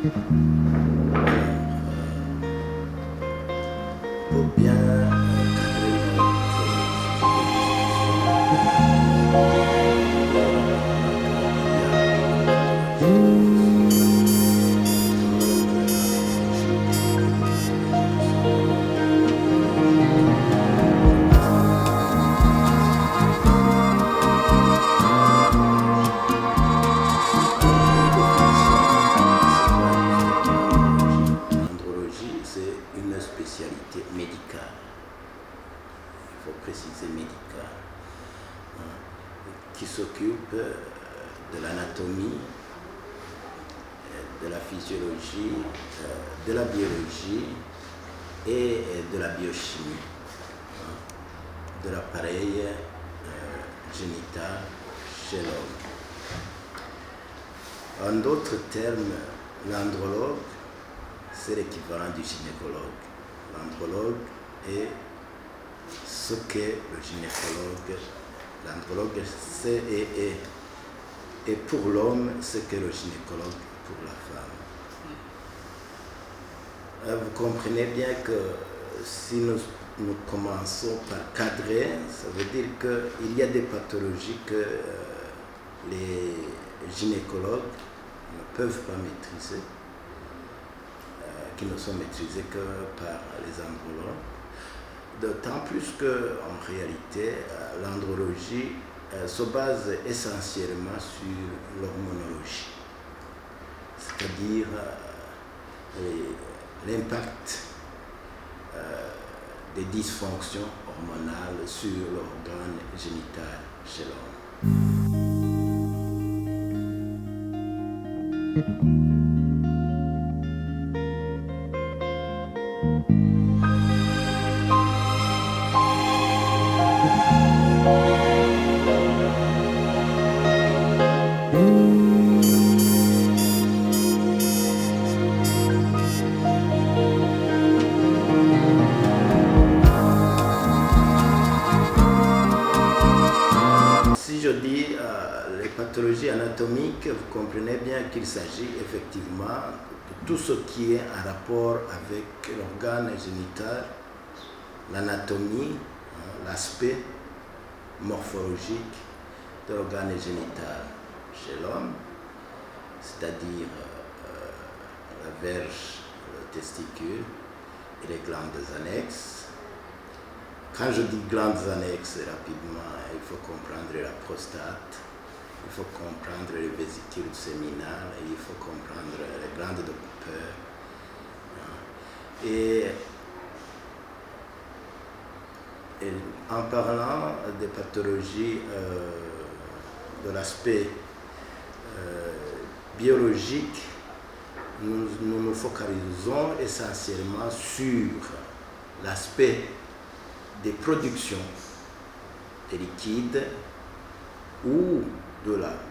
Pour bien l'andrologie, c'est une spécialité médicale. Il faut préciser médicale, hein, qui s'occupe de l'anatomie, de la physiologie, de la biologie et de la biochimie, hein, de l'appareil génital chez l'homme. En d'autres termes, l'andrologue, c'est l'équivalent du gynécologue. L'andrologue est ce qu'est le gynécologue. L'andrologue est pour l'homme ce qu'est le gynécologue pour la femme. Vous comprenez bien que si nous commençons par cadrer, ça veut dire qu'il y a des pathologies que les gynécologues ne peuvent pas maîtriser, qui ne sont maîtrisées que par les andrologues. D'autant plus qu'en réalité, l'andrologie se base essentiellement sur l'hormonologie, c'est-à-dire l'impact des dysfonctions hormonales sur l'organe génital chez l'homme. Si je dis les pathologies anatomiques, vous comprenez bien qu'il s'agit effectivement de tout ce qui est en rapport avec l'organe génital, l'anatomie, l'aspect morphologique de l'organe génital chez l'homme, c'est-à-dire la verge, le testicule et les glandes annexes. Quand je dis glandes annexes, rapidement, il faut comprendre la prostate, il faut comprendre les vésicules séminales, et il faut comprendre les glandes de Cooper. Et en parlant des pathologies de l'aspect biologique, nous nous focalisons essentiellement sur l'aspect des productions des liquides ou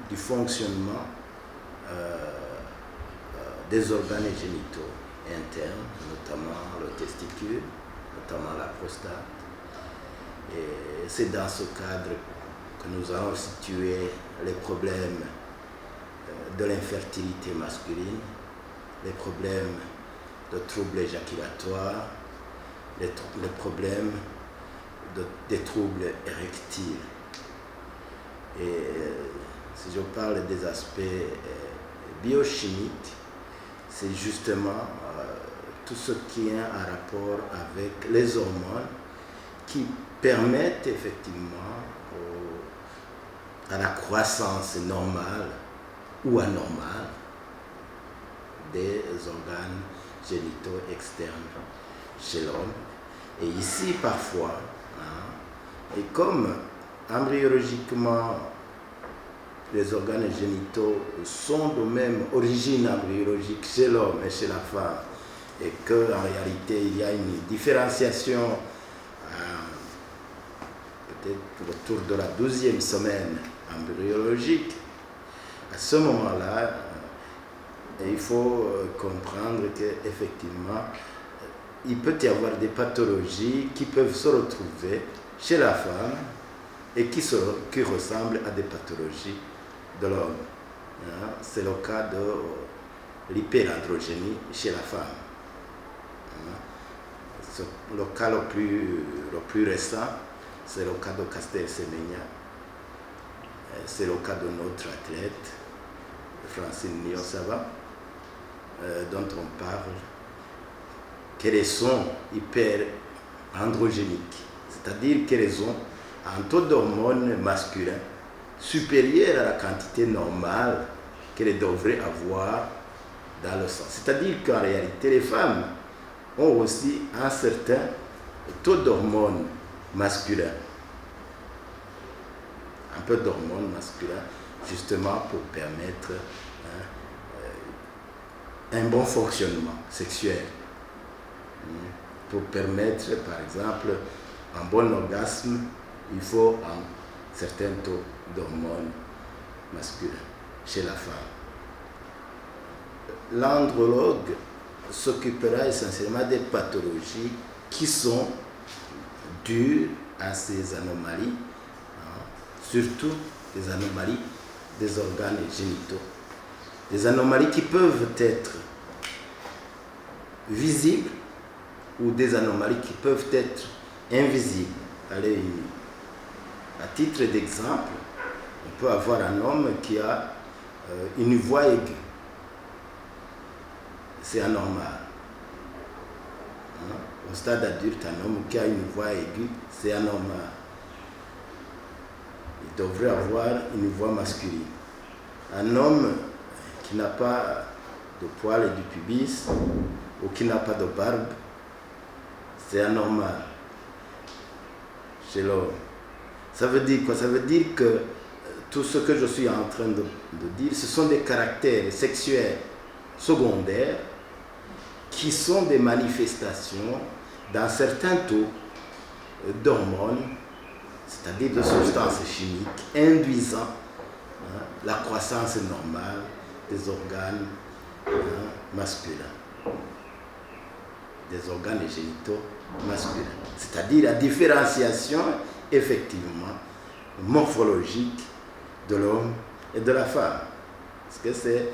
du fonctionnement des organes génitaux internes, notamment le testicule, notamment la prostate. Et c'est dans ce cadre que nous allons situer les problèmes de l'infertilité masculine, les problèmes de troubles éjaculatoires, les problèmes des troubles érectiles. Et si je parle des aspects biochimiques, c'est justement tout ce qui est en rapport avec les hormones qui permettent effectivement à la croissance normale ou anormale des organes génitaux externes chez l'homme. Et ici, parfois, et comme embryologiquement les organes génitaux sont de même origine embryologique chez l'homme et chez la femme, et qu'en réalité il y a une différenciation peut-être autour de la 12e semaine embryologique, à ce moment-là, il faut comprendre qu'effectivement, il peut y avoir des pathologies qui peuvent se retrouver chez la femme et qui ressemblent à des pathologies de l'homme. C'est le cas l'hyperandrogénie chez la femme. Le cas le plus récent, c'est le cas de Castel Semenya. C'est le cas de notre athlète, Francine Niyonsaba, dont on parle, qu'elles sont hyperandrogéniques, c'est-à-dire qu'elles ont un taux d'hormones masculin supérieur à la quantité normale qu'elles devraient avoir dans le sang. C'est-à-dire qu'en réalité, les femmes ont aussi un certain taux d'hormones masculin, un peu d'hormones masculins, justement pour permettre un bon fonctionnement sexuel, pour permettre, par exemple, un bon orgasme, il faut un certain taux d'hormones masculins chez la femme. L'andrologue s'occupera essentiellement des pathologies qui sont dues à ces anomalies, surtout des anomalies des organes génitaux. Des anomalies qui peuvent être visibles ou des anomalies qui peuvent être invisibles à l'œil nu. À titre d'exemple, on peut avoir un homme qui a une voix aiguë. C'est anormal. Au stade adulte, un homme qui a une voix aiguë, c'est anormal. Il devrait avoir une voix masculine. Un homme qui n'a pas de poils et du pubis ou qui n'a pas de barbe, c'est anormal chez l'homme. Ça veut dire quoi? Ça veut dire que tout ce que je suis en train de dire, ce sont des caractères sexuels secondaires qui sont des manifestations d'un certain taux d'hormones, c'est-à-dire de substances chimiques induisant la croissance normale des organes masculins, des organes génitaux masculins, c'est-à-dire la différenciation effectivement morphologique de l'homme et de la femme. Parce que c'est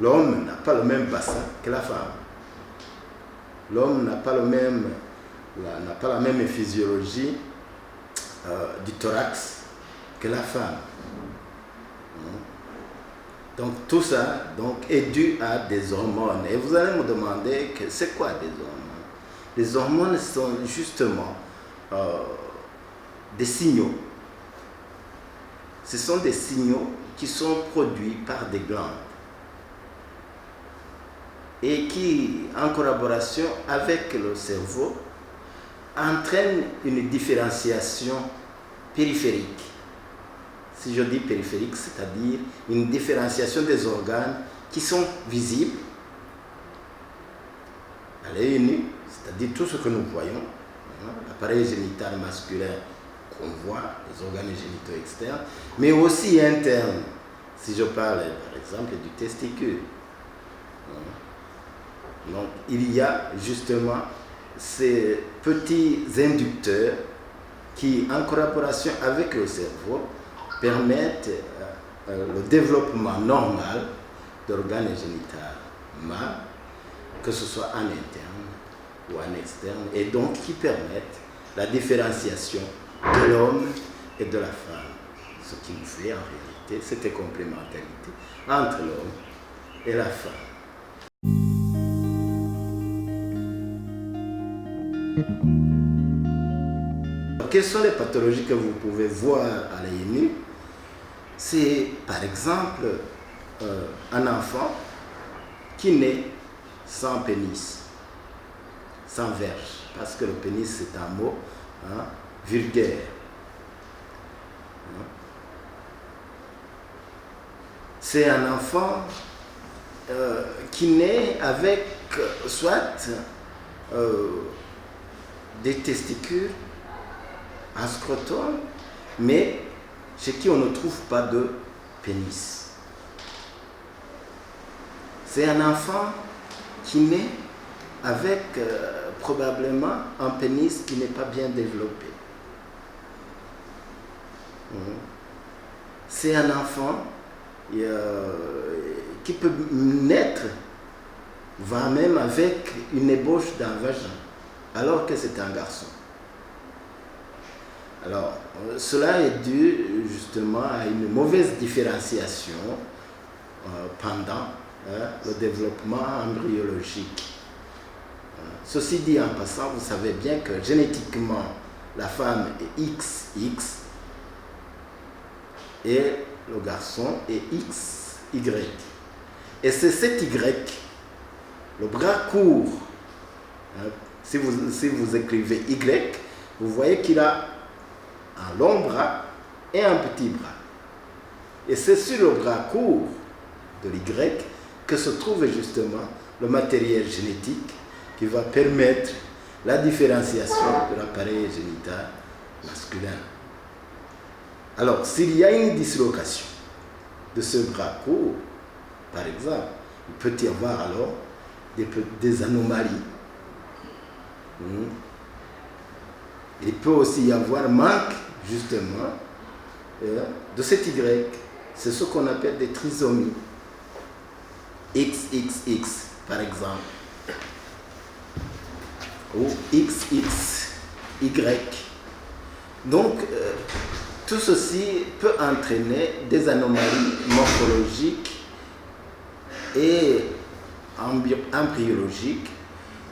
l'homme n'a pas le même bassin que la femme. L'homme n'a pas la même physiologie du thorax que la femme. Donc tout ça est dû à des hormones. Et vous allez me demander que c'est quoi des hormones? Les hormones sont justement des signaux. Ce sont des signaux qui sont produits par des glandes et qui, en collaboration avec le cerveau, entraînent une différenciation périphérique. Si je dis périphérique, c'est-à-dire une différenciation des organes qui sont visibles à l'œil nu, c'est-à-dire tout ce que nous voyons, l'appareil génital masculin qu'on voit, les organes génitaux externes, mais aussi internes. Si je parle par exemple du testicule. Donc il y a justement ces petits inducteurs qui, en collaboration avec le cerveau, permettent le développement normal d'organes génitaux mâles, que ce soit en interne ou en externe, et donc qui permettent la différenciation de l'homme et de la femme. Ce qui nous fait en réalité cette complémentarité entre l'homme et la femme. Quelles sont les pathologies que vous pouvez voir à l'œil nu? C'est par exemple un enfant qui naît sans pénis, sans verge, parce que le pénis c'est un mot vulgaire. C'est un enfant qui naît avec soit des testicules, un scrotum, mais chez qui on ne trouve pas de pénis. C'est un enfant qui naît avec probablement un pénis qui n'est pas bien développé. C'est un enfant qui peut naître, voire même avec une ébauche d'un vagin, alors que c'est un garçon. Alors, cela est dû justement à une mauvaise différenciation pendant le développement embryologique. Ceci dit en passant, vous savez bien que génétiquement, la femme est XX et le garçon est XY. Et c'est cet Y, le bras court. Si vous écrivez Y, vous voyez qu'il a un long bras et un petit bras. Et c'est sur le bras court de l'Y que se trouve justement le matériel génétique qui va permettre la différenciation de l'appareil génital masculin. Alors, s'il y a une dislocation de ce bras court, par exemple, il peut y avoir alors des anomalies. Il peut aussi y avoir manque, justement, de cet Y. C'est ce qu'on appelle des trisomies. XXX, par exemple. Ou XXY. Donc, tout ceci peut entraîner des anomalies morphologiques et embryologiques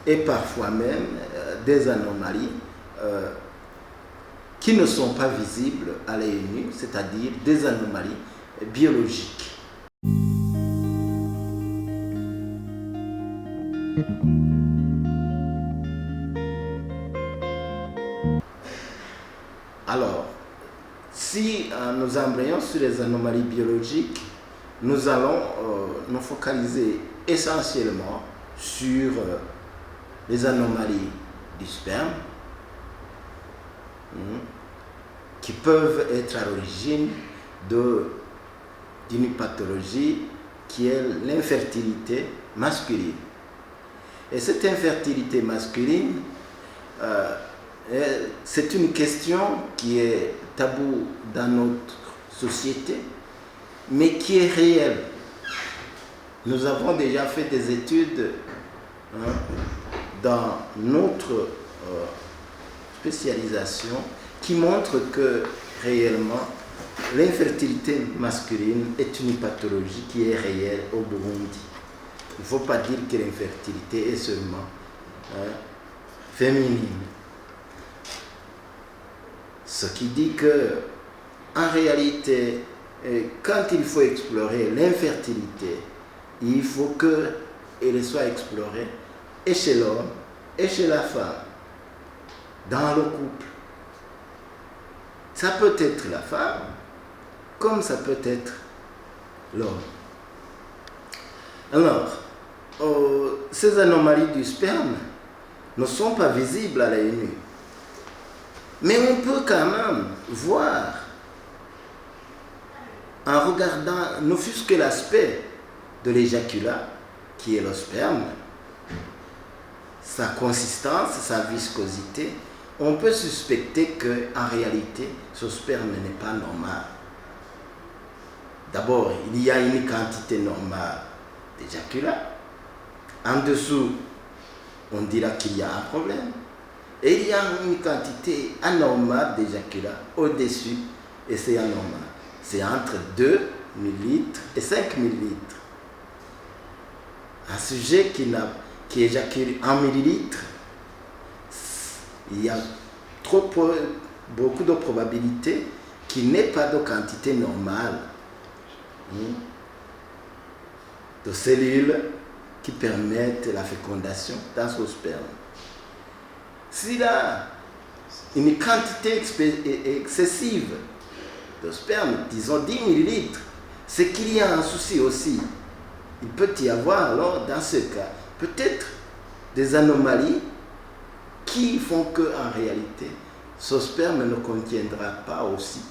et parfois même des anomalies qui ne sont pas visibles à l'œil nu, c'est-à-dire des anomalies biologiques. Alors, si nous embrayons sur les anomalies biologiques, nous allons nous focaliser essentiellement sur les anomalies du sperme qui peuvent être à l'origine d'une pathologie qui est l'infertilité masculine. Et cette infertilité masculine, c'est une question qui est taboue dans notre société, mais qui est réelle. Nous avons déjà fait des études dans notre spécialisation qui montrent que réellement l'infertilité masculine est une pathologie qui est réelle au Burundi. Il ne faut pas dire que l'infertilité est seulement féminine. Ce qui dit que, en réalité, quand il faut explorer l'infertilité, il faut qu'elle soit explorée et chez l'homme et chez la femme, dans le couple. Ça peut être la femme, comme ça peut être l'homme. Alors, ces anomalies du sperme ne sont pas visibles à l'œil nu. Mais on peut quand même voir, en regardant ne fût-ce que l'aspect de l'éjaculat, qui est le sperme, sa consistance, sa viscosité, on peut suspecter qu'en réalité, ce sperme n'est pas normal. D'abord, il y a une quantité normale d'éjaculat. En dessous, on dira qu'il y a un problème. Et il y a une quantité anormale d'éjaculat au-dessus, et c'est anormal. C'est entre 2 ml et 5 ml. Un sujet qui éjacule en millilitres, il y a beaucoup de probabilités qu'il n'ait pas de quantité normale de cellules qui permettent la fécondation dans ce sperme. S'il a une quantité excessive de sperme, disons 10 millilitres, c'est qu'il y a un souci aussi. Il peut y avoir alors, dans ce cas, peut-être des anomalies qui font qu'en réalité, ce sperme ne contiendra pas aussi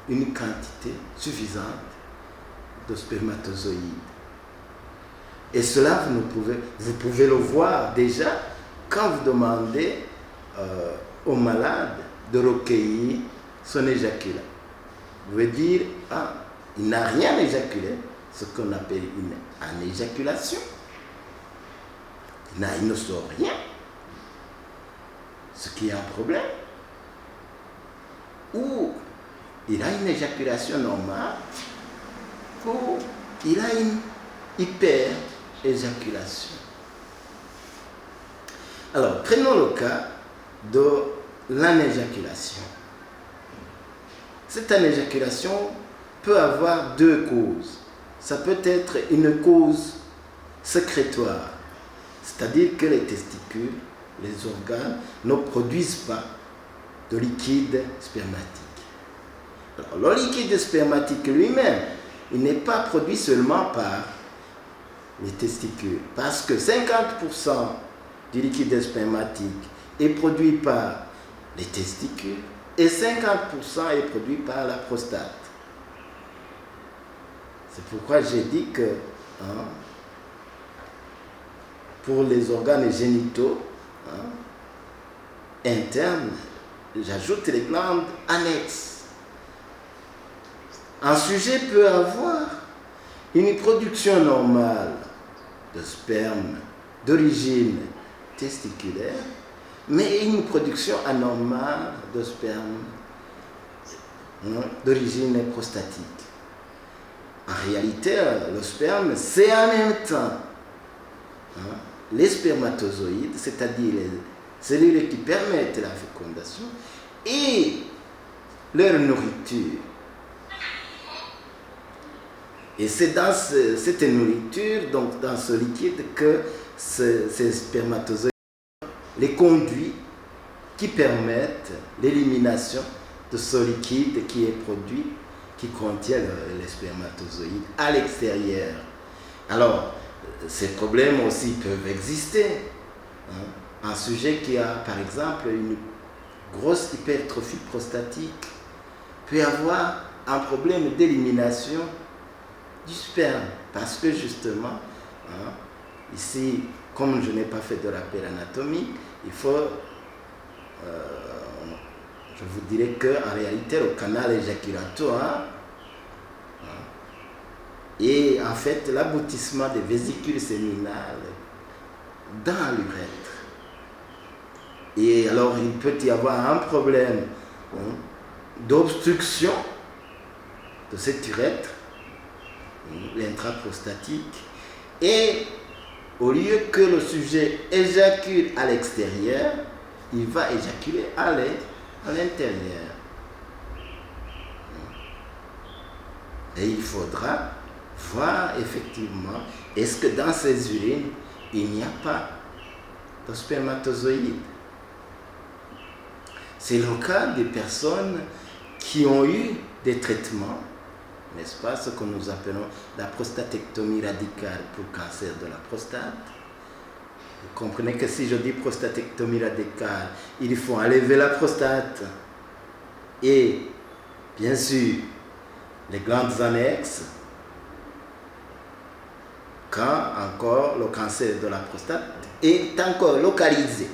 une quantité suffisante de spermatozoïdes. Et cela, vous pouvez le voir déjà quand vous demandez au malade de recueillir son éjaculat. Vous pouvez dire, il n'a rien éjaculé, ce qu'on appelle une anéjaculation. Il ne sort rien, ce qui est un problème. Ou il a une éjaculation normale, ou il a une hyper-éjaculation. Alors, prenons le cas de l'anéjaculation. Cette anéjaculation peut avoir deux causes. Ça peut être une cause sécrétoire, c'est-à-dire que les testicules, les organes, ne produisent pas de liquide spermatique. Alors, le liquide spermatique lui-même, il n'est pas produit seulement par les testicules, parce que 50% du liquide spermatique est produit par les testicules et 50% est produit par la prostate. C'est pourquoi j'ai dit que pour les organes génitaux internes, j'ajoute les glandes annexes. Un sujet peut avoir une production normale de sperme d'origine testiculaire, mais une production anormale de sperme d'origine prostatique. En réalité, le sperme, c'est en même temps les spermatozoïdes, c'est-à-dire les cellules qui permettent la fécondation, et leur nourriture. Et c'est dans cette nourriture, donc dans ce liquide, que ces spermatozoïdes, les conduits qui permettent l'élimination de ce liquide qui est produit, qui contient les spermatozoïdes à l'extérieur. Alors, ces problèmes aussi peuvent exister. Un sujet qui a, par exemple, une grosse hypertrophie prostatique peut avoir un problème d'élimination du sperme, parce que justement, ici, comme je n'ai pas fait de rappel anatomique, il faut, je vous dirais qu'en réalité, le canal éjaculatoire est en fait l'aboutissement des vésicules séminales dans l'urètre. Et alors, il peut y avoir un problème d'obstruction de cet urètre, l'intraprostatique, et au lieu que le sujet éjacule à l'extérieur, il va éjaculer à l'intérieur. Et il faudra voir effectivement, est-ce que dans ces urines, il n'y a pas de spermatozoïdes. C'est le cas des personnes qui ont eu des traitements, n'est-ce pas, ce que nous appelons la prostatectomie radicale pour cancer de la prostate. Vous comprenez que si je dis prostatectomie radicale, il faut enlever la prostate et, bien sûr, les glandes annexes, quand encore le cancer de la prostate est encore localisé.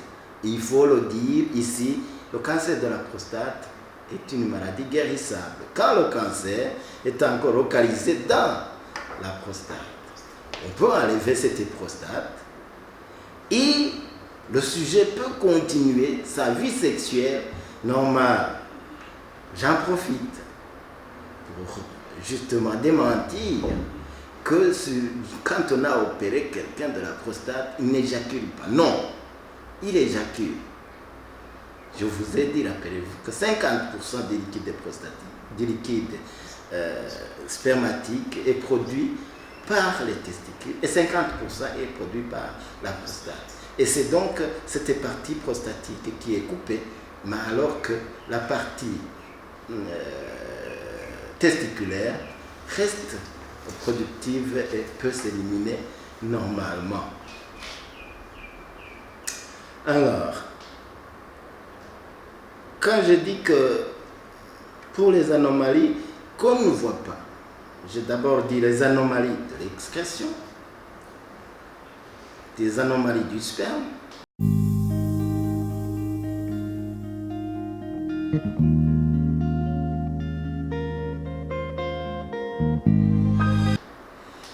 Il faut le dire ici, le cancer de la prostate est une maladie guérissable. Quand le cancer est encore localisé dans la prostate, on peut enlever cette prostate et le sujet peut continuer sa vie sexuelle normale. J'en profite pour justement démentir que quand on a opéré quelqu'un de la prostate, il n'éjacule pas. Non, il éjacule. Je vous ai dit, rappelez-vous, que 50% du liquide prostatique, du liquide spermatique est produit par les testicules et 50% est produit par la prostate. Et c'est donc cette partie prostatique qui est coupée, mais alors que la partie testiculaire reste productive et peut s'éliminer normalement. Alors, quand je dis que pour les anomalies qu'on ne voit pas, j'ai d'abord dit les anomalies de l'excrétion, des anomalies du sperme,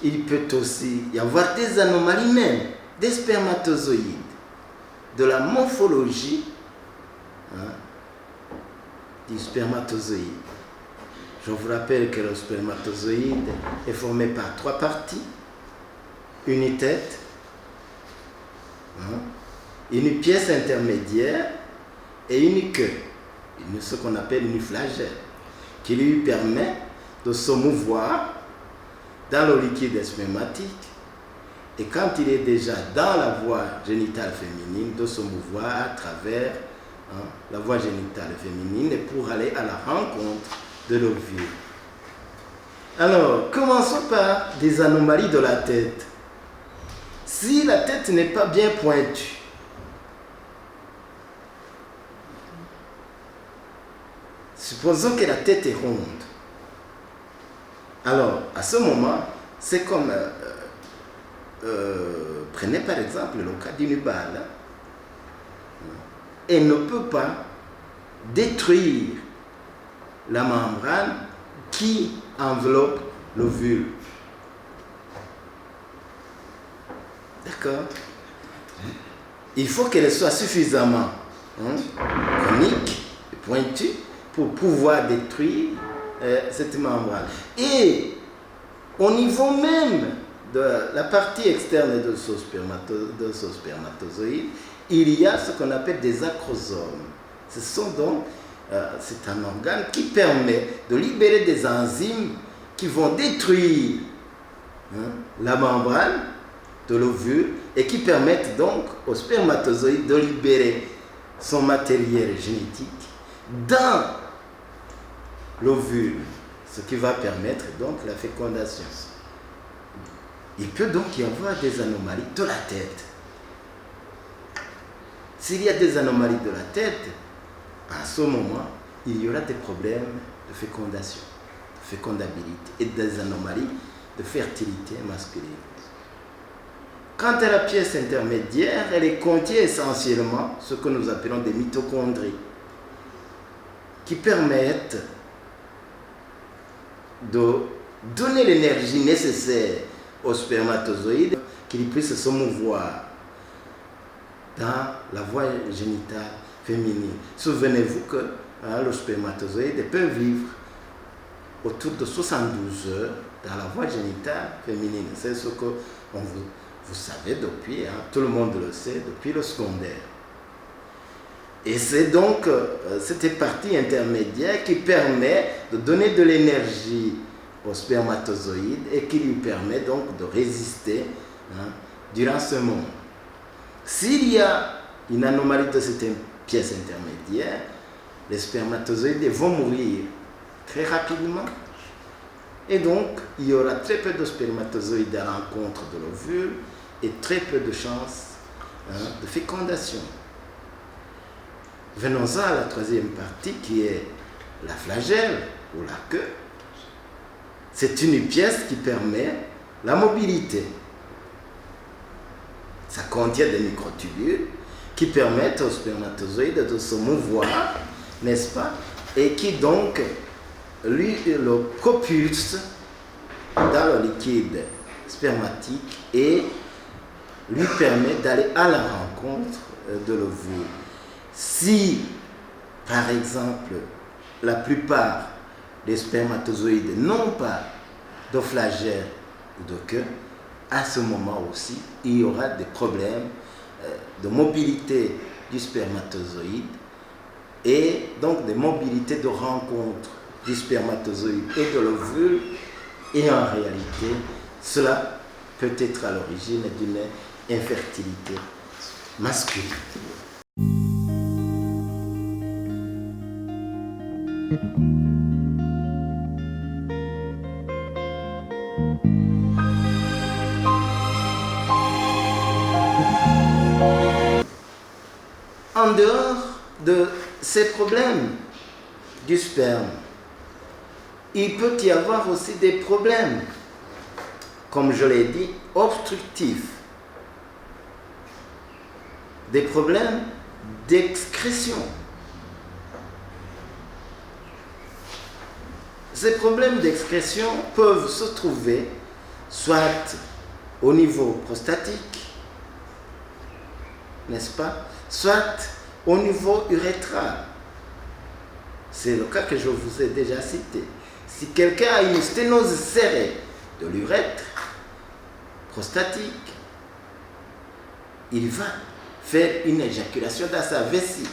il peut aussi y avoir des anomalies même, des spermatozoïdes, de la morphologie du spermatozoïde. Je vous rappelle que le spermatozoïde est formé par 3 parties. Une tête, une pièce intermédiaire et une queue, ce qu'on appelle une flagelle, qui lui permet de se mouvoir dans le liquide spermatique et quand il est déjà dans la voie génitale féminine, de se mouvoir à travers la voie génitale féminine pour aller à la rencontre de l'ovule. Alors, commençons par des anomalies de la tête. Si la tête n'est pas bien pointue, supposons que la tête est ronde. Alors, à ce moment, c'est comme, prenez par exemple le cas d'une balle. Elle ne peut pas détruire la membrane qui enveloppe l'ovule. D'accord? Il faut qu'elle soit suffisamment conique et pointue pour pouvoir détruire cette membrane. Et au niveau même de la partie externe de ce spermatozoïde, il y a ce qu'on appelle des acrosomes. Ce sont donc, c'est un organe qui permet de libérer des enzymes qui vont détruire la membrane de l'ovule et qui permettent donc au spermatozoïde de libérer son matériel génétique dans l'ovule, ce qui va permettre donc la fécondation. Il peut donc y avoir des anomalies de la tête. S'il y a des anomalies de la tête, à ce moment, il y aura des problèmes de fécondation, de fécondabilité et des anomalies de fertilité masculine. Quant à la pièce intermédiaire, elle contient essentiellement ce que nous appelons des mitochondries qui permettent de donner l'énergie nécessaire au spermatozoïde qu'il puisse se mouvoir dans la voie génitale féminine. Souvenez-vous que le spermatozoïde peut vivre autour de 72 heures dans la voie génitale féminine. C'est ce que vous savez depuis, tout le monde le sait, depuis le secondaire. Et c'est donc cette partie intermédiaire qui permet de donner de l'énergie au spermatozoïde et qui lui permet donc de résister durant ce moment. S'il y a une anomalie de cette pièce intermédiaire, les spermatozoïdes vont mourir très rapidement et donc il y aura très peu de spermatozoïdes à l'encontre de l'ovule et très peu de chances de fécondation. Venons-en à la troisième partie qui est la flagelle ou la queue. C'est une pièce qui permet la mobilité. Ça contient des microtubules qui permettent aux spermatozoïdes de se mouvoir, n'est-ce pas? Et qui donc lui le propulse dans le liquide spermatique et lui permet d'aller à la rencontre de l'ovule. Si, par exemple, la plupart des spermatozoïdes n'ont pas de flagelle ou de queue, à ce moment aussi, il y aura des problèmes de mobilité du spermatozoïde et donc de mobilité de rencontre du spermatozoïde et de l'ovule. Et en réalité, cela peut être à l'origine d'une infertilité masculine. En dehors de ces problèmes du sperme, il peut y avoir aussi des problèmes, comme je l'ai dit, obstructifs, des problèmes d'excrétion. Ces problèmes d'excrétion peuvent se trouver soit au niveau prostatique, n'est-ce pas, soit au niveau urétral. C'est le cas que je vous ai déjà cité. Si quelqu'un a une sténose serrée de l'urètre prostatique, il va faire une éjaculation dans sa vessie.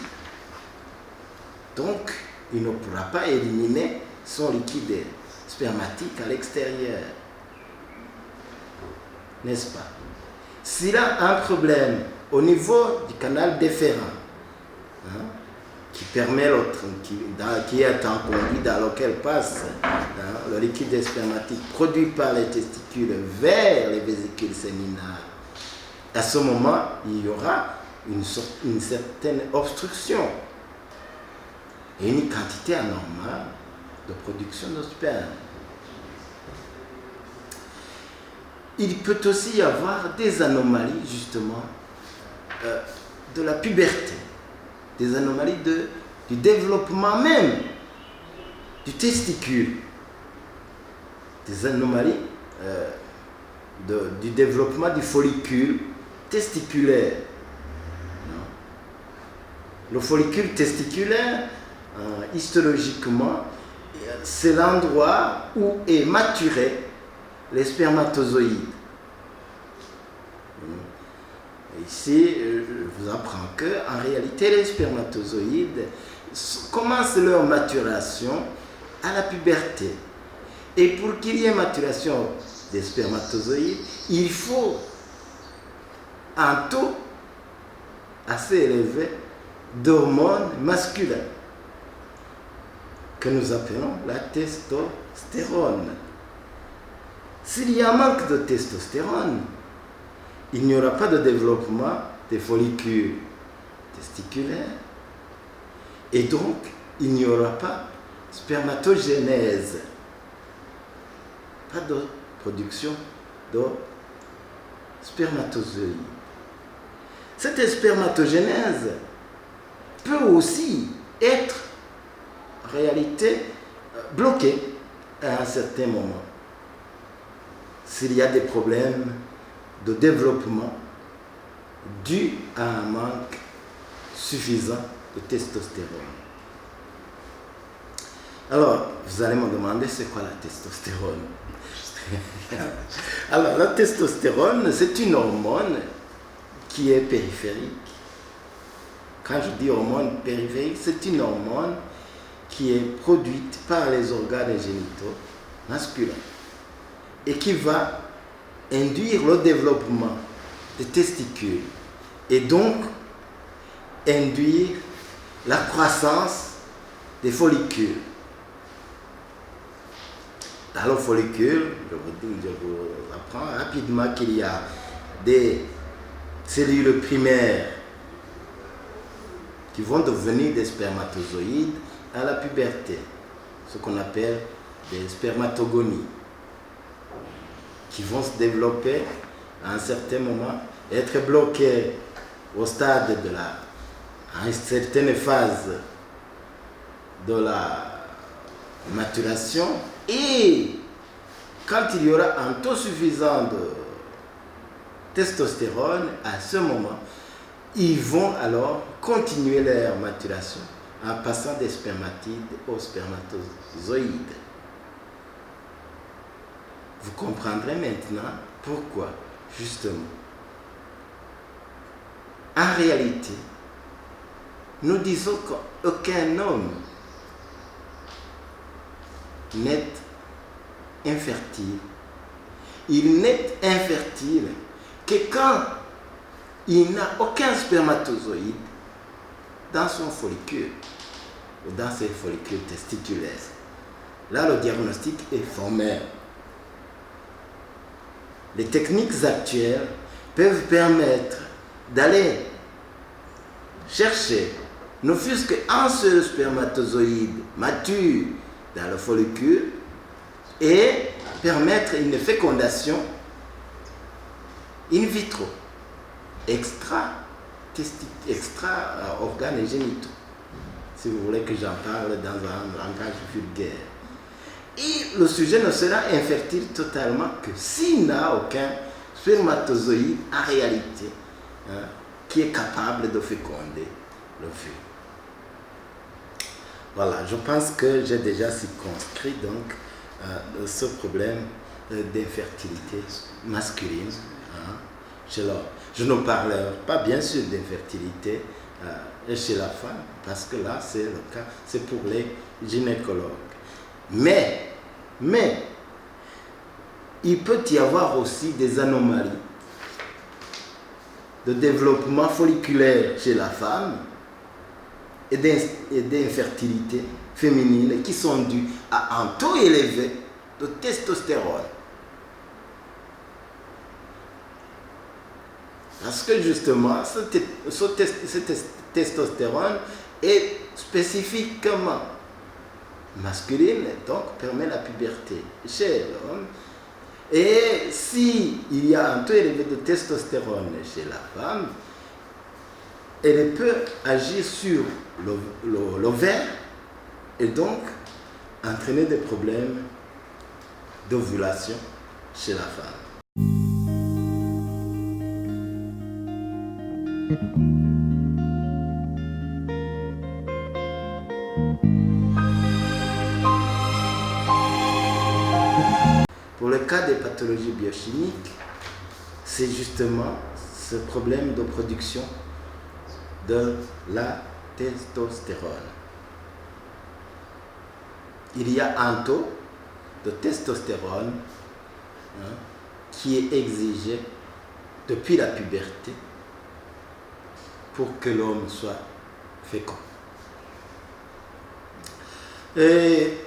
Donc, il ne pourra pas éliminer son liquide spermatique à l'extérieur. N'est-ce pas? S'il a un problème au niveau du canal déférent, qui permet qui est un conduit dans lequel passe le liquide spermatique produit par les testicules vers les vésicules séminales, à ce moment, il y aura une certaine obstruction et une quantité anormale de production de sperme. Il peut aussi y avoir des anomalies, justement, de la puberté, des anomalies du développement même du des anomalies du développement du follicule testiculaire. Le follicule testiculaire, histologiquement, c'est l'endroit où est maturé les spermatozoïdes. Ici, je vous apprends qu'en réalité, les spermatozoïdes commencent leur maturation à la puberté. Et pour qu'il y ait maturation des spermatozoïdes, il faut un taux assez élevé d'hormones masculines que nous appelons la testostérone. S'il y a un manque de testostérone, il n'y aura pas de développement des follicules testiculaires et donc il n'y aura pas de spermatogénèse, pas de production de spermatozoïdes. Cette spermatogénèse peut aussi être en réalité bloquée à un certain moment s'il y a des problèmes de développement dû à un manque suffisant de testostérone. Alors, vous allez me demander c'est quoi la testostérone? Alors, la testostérone, c'est une hormone qui est périphérique. Quand je dis hormone périphérique, c'est une hormone qui est produite par les organes génitaux masculins et qui va induire le développement des testicules et donc induire la croissance des follicules. Dans le follicule, je vous apprends rapidement qu'il y a des cellules primaires qui vont devenir des spermatozoïdes à la puberté, ce qu'on appelle des spermatogonies, qui vont se développer à un certain moment, être bloquées au stade à une certaine phase de la maturation, et quand il y aura un taux suffisant de testostérone, à ce moment, ils vont alors continuer leur maturation en passant des spermatides aux spermatozoïdes. Vous comprendrez maintenant pourquoi, justement. En réalité, nous disons qu'aucun homme n'est infertile. Il n'est infertile que quand il n'a aucun spermatozoïde dans son follicule ou dans ses follicules testiculaires. Là, le diagnostic est formel. Les techniques actuelles peuvent permettre d'aller chercher, ne fût-ce qu'un seul spermatozoïde mature dans le follicule et permettre une fécondation in vitro, extra organes génitaux, si vous voulez que j'en parle dans un langage vulgaire. Et le sujet ne sera infertile totalement que s'il n'a aucun spermatozoïde en réalité, hein, qui est capable de féconder l'ovule. Voilà, je pense que j'ai déjà circonscrit donc ce problème d'infertilité masculine, hein, chez l'homme. Je ne parlerai pas bien sûr d'infertilité chez la femme, parce que là c'est le cas, c'est pour les gynécologues. Mais, il peut y avoir aussi des anomalies de développement folliculaire chez la femme et d'infertilité féminine qui sont dues à un taux élevé de testostérone. Parce que justement, ce testostérone est spécifiquement masculine, donc permet la puberté chez l'homme. Et s'il y a un taux élevé de testostérone chez la femme, elle peut agir sur l'ovaire et donc entraîner des problèmes d'ovulation chez la femme. Pour le cas des pathologies biochimiques, c'est justement ce problème de production de la testostérone. Il y a un taux de testostérone, hein, qui est exigé depuis la puberté pour que l'homme soit fécond. Et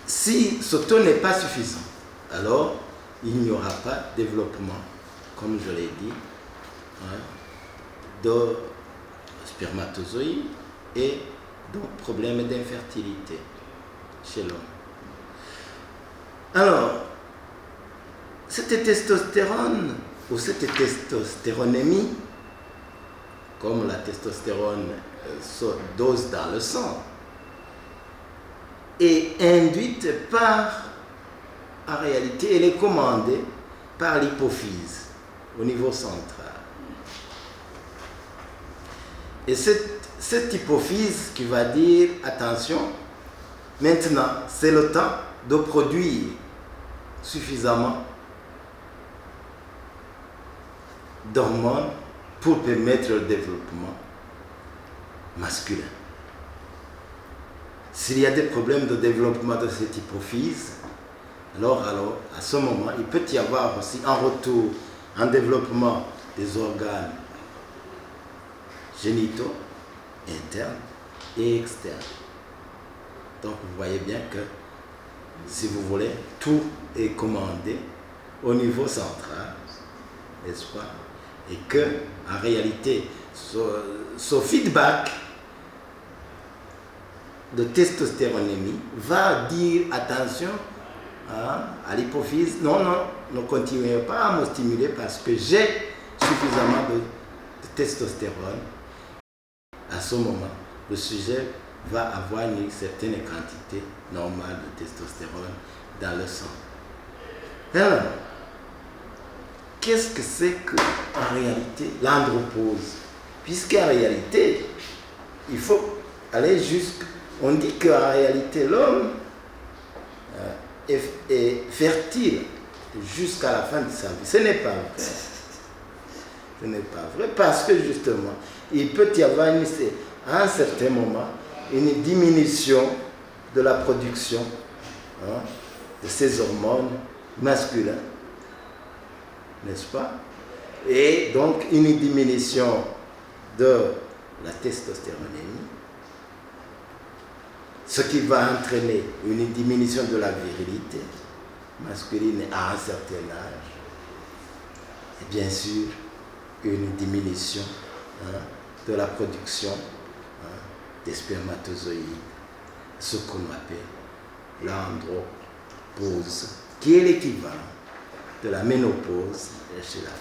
si ce taux n'est pas suffisant, alors il n'y aura pas de développement, comme je l'ai dit, hein, de spermatozoïdes et donc problème d'infertilité chez l'homme. Alors, cette testostérone ou cette testostéronémie, comme la testostérone se dose dans le sang, est induite par, en réalité, elle est commandée par l'hypophyse au niveau central. Et cette hypophyse qui va dire, attention, maintenant c'est le temps de produire suffisamment d'hormones pour permettre le développement masculin. S'il y a des problèmes de développement de cette hypophyse, alors à ce moment, il peut y avoir aussi un retour, un développement des organes génitaux, internes et externes. Donc vous voyez bien que, si vous voulez, tout est commandé au niveau central, n'est-ce pas? Et que, en réalité, ce feedback de testostéronémie va dire attention, hein, à l'hypophyse, non, ne continuez pas à me stimuler parce que j'ai suffisamment de testostérone. À ce moment, le sujet va avoir une certaine quantité normale de testostérone dans le sang. Alors, qu'est-ce que c'est qu'en réalité l'andropause? Puisqu'en réalité, il faut aller jusqu'à... On dit qu'en réalité, l'homme est fertile jusqu'à la fin de sa vie. Ce n'est pas vrai. Ce n'est pas vrai parce que justement, il peut y avoir à un certain moment une diminution de la production, hein, de ces hormones masculines, n'est-ce pas? Et donc une diminution de la testostéronémie, ce qui va entraîner une diminution de la virilité masculine à un certain âge, et bien sûr une diminution, hein, de la production, hein, des spermatozoïdes, ce qu'on appelle l'andropause, qui est l'équivalent de la ménopause chez la femme.